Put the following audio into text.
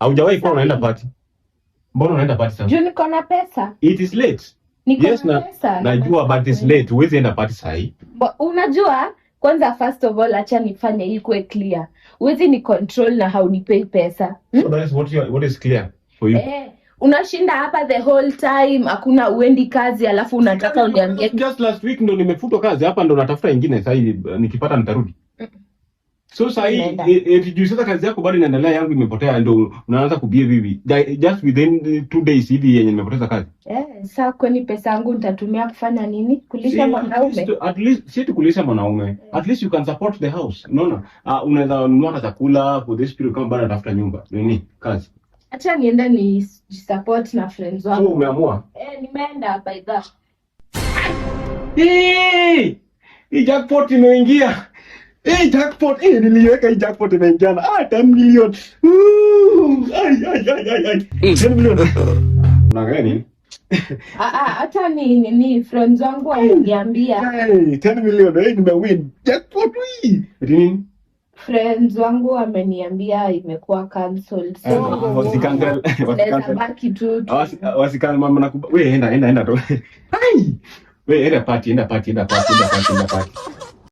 Haujawahi kuwa unaenda party. Mbona unaenda party sasa? Juu niko na pesa. It is late. Yes, na pesa. Najua but it's late. Huwezi enda party sahi. Unajua kwanza first of all acha nifanye ikuwe clear. Huwezi ni control na haunipei pesa. So that is what is clear for you. Unashinda hapa the whole time, hakuna uendi kazi alafu unataka uniambie just last week ndo nimefutwa kazi, hapa ndo natafuta nyingine sasa hivi nikipata nitarudi. So sasa hii sasa kazi yako bado inaendelea, yangu imepotea, ndo unaanza kubie bibi. Just within 2 days hivi yenye nimepoteza kazi. Sasa kwani pesa yangu nitatumia kufanya nini? Kulisha mwanaume. At least si kulisha mwanaume. At least you can support the house. Unaona? Unaweza nunua chakula for this period kama bado natafuta nyumba. Nini? Kazi. Acha niende ni support na friends wangu. So umeamua? Nimeenda by that. Hii jackpot imeingia. Jackpot. Niliweka hii jackpot imeingia na 10 million. 10 million. Na gani? Hata ni friends wangu wameniambia. 10 million nimewin. Jackpot hii. Nini? Friends wangu wameniambia imekuwa cancelled. So wasikanga tu. Wasikanga mama na wewe enda tu. Wewe enda party.